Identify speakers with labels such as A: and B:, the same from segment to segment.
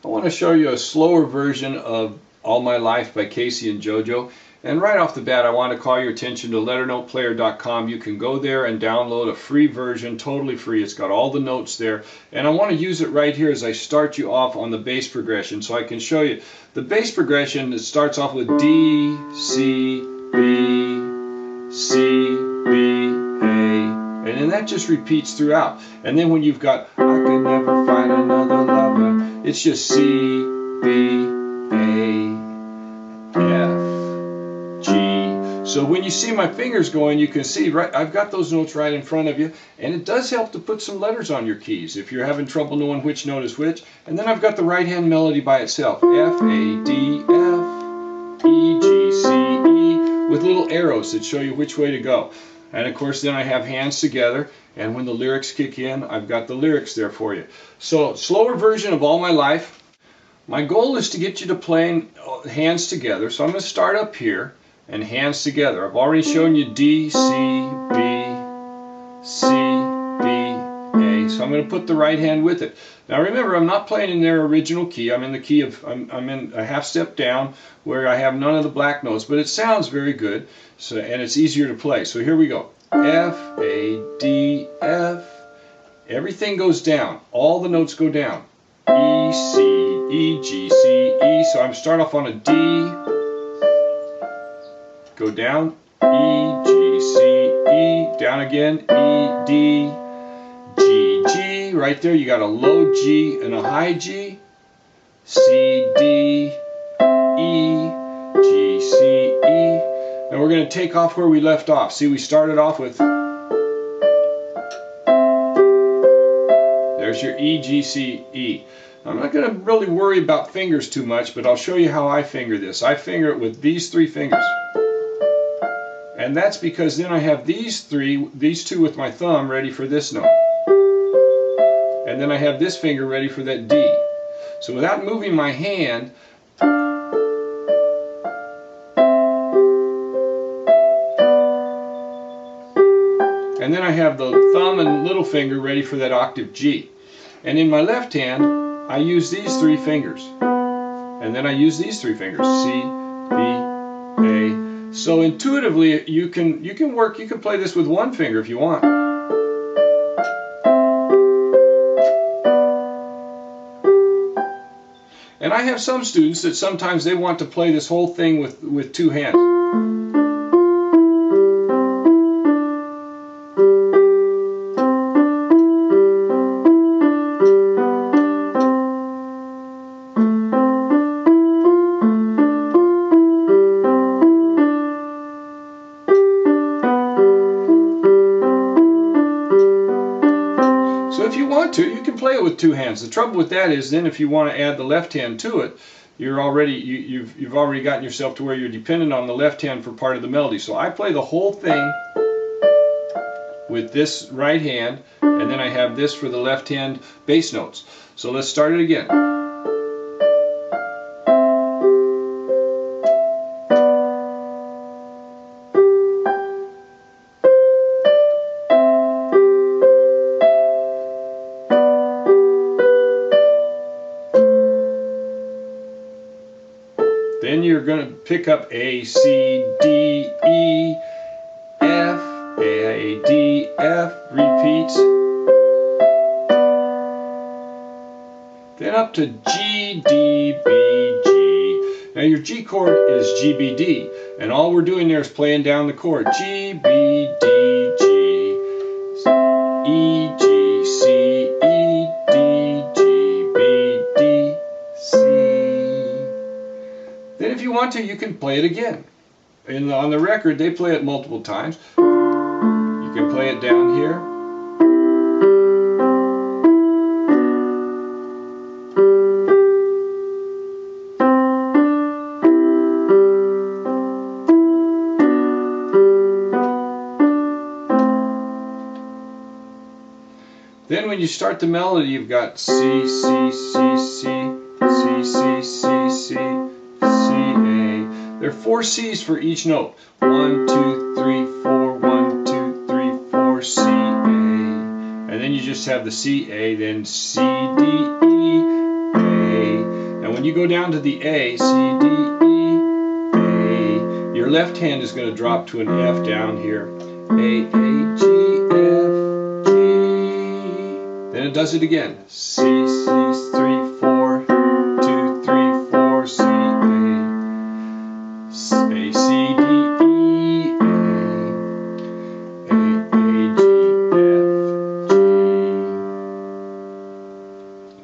A: I want to show you a slower version of All My Life by Casey and JoJo. And right off the bat, I want to call your attention to LetterNotePlayer.com. You can go there and download a free version, totally free. It's got all the notes there. And I want to use it right here as I start you off on the bass progression. So I can show you the bass progression. It starts off with D, C, B, C, B, A. And then that just repeats throughout. And then when you've got I could never find another lover, it's just C, B, A, F, G. So when you see my fingers going, you can see, right, I've got those notes right in front of you. And it does help to put some letters on your keys if you're having trouble knowing which note is which. And then I've got the right hand melody by itself. F, A, D, F, E, G, C, E, with little arrows that show you which way to go. And of course then I have hands together, and when the lyrics kick in, I've got the lyrics there for you. So, slower version of All My Life. My goal is to get you to playing hands together, so I'm going to start up here and hands together. I've already shown you D, C, B, C, B, A, so I'm going to put the right hand with it. Now remember, I'm not playing in their original key. I'm in the key of, I'm in a half step down where I have none of the black notes, but it sounds very good, so, and it's easier to play. So here we go. F, A, D, F. Everything goes down. All the notes go down. E, C, E, G, C, E. So I'm start off on a D, go down, E, G, C, E, down again, E, D, G, G. Right there you got a low G and a high G. C, D, E, G, C, E. And we're going to take off where we left off. See, we started off with, there's your E, G, C, E. I'm not going to really worry about fingers too much, but I'll show you how I finger this. I finger it with these three fingers. And that's because then I have these two with my thumb ready for this note. And then I have this finger ready for that D. So without moving my hand, and then I have the thumb and little finger ready for that octave G. And in my left hand, I use these three fingers. And then I use these three fingers. C, B, A. So intuitively, you can play this with one finger if you want. And I have some students that sometimes they want to play this whole thing with two hands. So if you want to, you can play it with two hands. The trouble with that is then if you want to add the left hand to it, you've already gotten yourself to where you're dependent on the left hand for part of the melody. So I play the whole thing with this right hand, and then I have this for the left hand bass notes. So let's start it again. Then you're going to pick up A, C, D, E, F, A, D, F, repeats. Then up to G, D, B, G. Now your G chord is G, B, D. And all we're doing there is playing down the chord. G, B, D, G, E, G, C, E, D, G, B, D, C. Then if you want to, you can play it again. And on the record, they play it multiple times. You can play it down here. Then when you start the melody, you've got C, C, C, C, C, C, C, C, C, A. There are 4 C's for each note. 1, 2, 3, 4, 1, 2, 3, 4, C, A. And then you just have the C, A, then C, D, E, A. when you go down to the A, C, D, E, A, your left hand is going to drop to an F down here. A, G, F, G. Then it does it again. C, 3, 4, 2, 3, 4, C, A, C, D, E, A, G, F, G.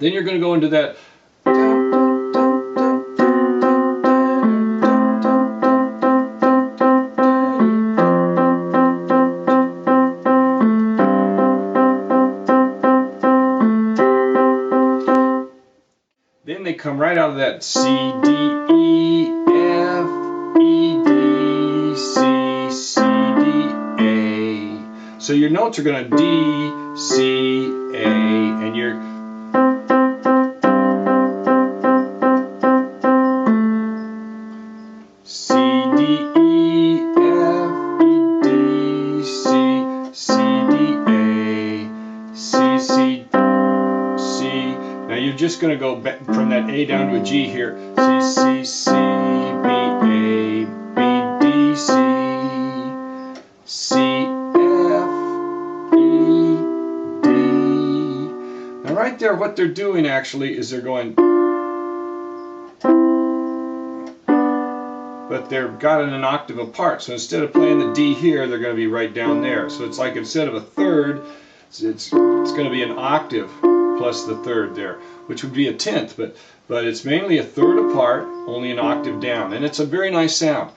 A: Then you're going to go into that. Then they come right out of that C, D, E, F, E, D, C, C, D, A. So your notes are going to D, C, A, and your C, D, E, F, E, D, C, C, D, A, C, C, C. Now you're just going to go back from that A down to a G here. C, C, C, B, A, B, D, C, C, F, E, D. Now right there, what they're doing actually is they're going, but they're got it an octave apart. So instead of playing the D here, they're going to be right down there. So it's like instead of a third, it's going to be an octave plus the third there, which would be a tenth, but it's mainly a third apart, only an octave down, and it's a very nice sound.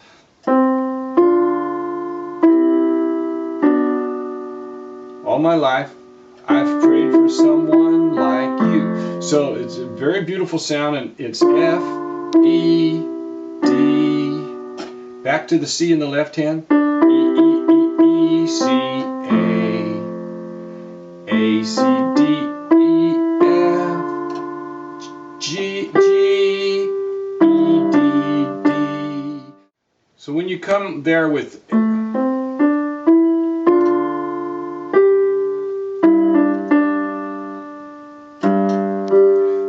A: All my life, I've prayed for someone like you. So it's a very beautiful sound, and it's F, E, D, back to the C in the left hand, E, E, E, E, C, A, C, D, G, G, E, D, D. So when you come there with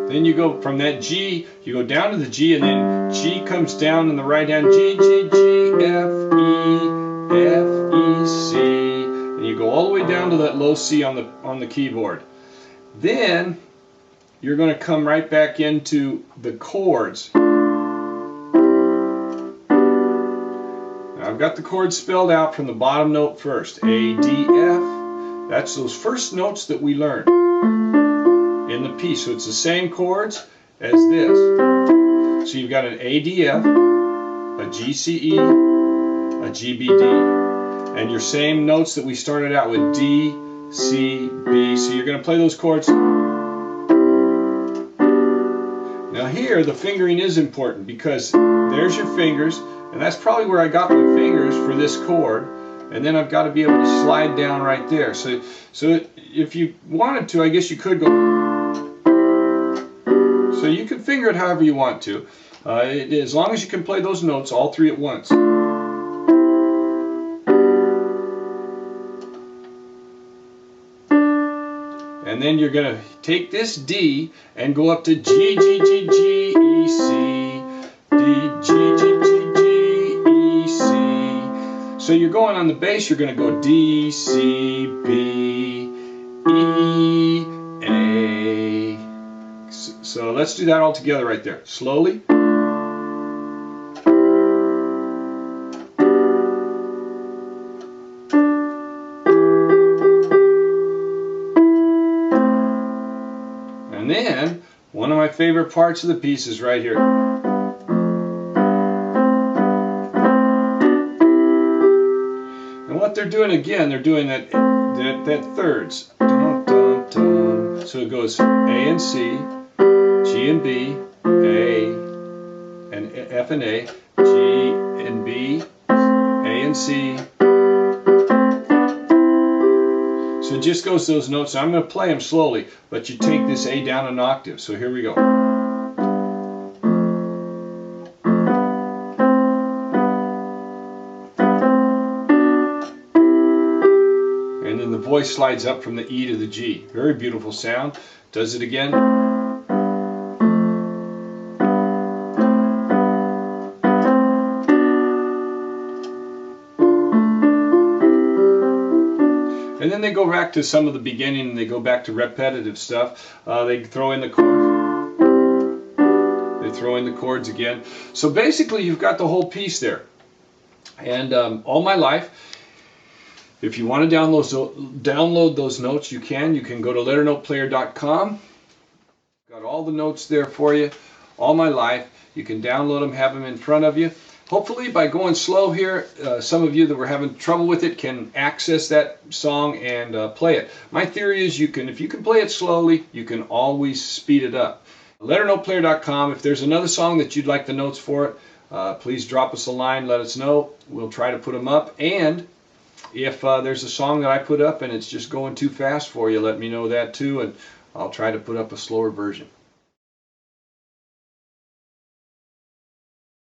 A: then you go from that G, you go down to the G, and then G comes down in the right hand, G, G, G, F, E, C, and you go all the way down to that low C on the keyboard. Then you're going to come right back into the chords. Now I've got the chords spelled out from the bottom note first. A, D, F. That's those first notes that we learned in the piece. So it's the same chords as this. So you've got an A, D, F, a G, C, E, a G, B, D. And your same notes that we started out with, D, C, B. So you're going to play those chords. Now here, the fingering is important because there's your fingers, and that's probably where I got my fingers for this chord, and then I've got to be able to slide down right there. So if you wanted to, I guess you could go, so you can finger it however you want to, as long as you can play those notes all three at once. And then you're going to take this D and go up to G, G, G, G, E, C, D, G, G, G, G, E, C. So you're going on the bass, you're going to go D, C, B, E, A. So let's do that all together right there. Slowly. And then, one of my favorite parts of the piece is right here. And what they're doing again, they're doing that thirds. Dun, dun, dun. So it goes A and C, G and B, A, and F and A, G and B, A and C. So it just goes those notes. I'm going to play them slowly, but you take this A down an octave. So here we go. And then the voice slides up from the E to the G. Very beautiful sound. Does it again. then they go back to some of the beginning, and they go back to repetitive stuff. They throw in the chords. They throw in the chords again. So basically, you've got the whole piece there. And all my life, if you want to download those notes, you can. You can go to LetterNotePlayer.com. Got all the notes there for you, all my life. You can download them, have them in front of you. Hopefully, by going slow here, some of you that were having trouble with it can access that song and play it. My theory is if you can play it slowly, you can always speed it up. LetterNotePlayer.com. If there's another song that you'd like the notes for it, please drop us a line, let us know. We'll try to put them up. And if there's a song that I put up and it's just going too fast for you, let me know that too, and I'll try to put up a slower version.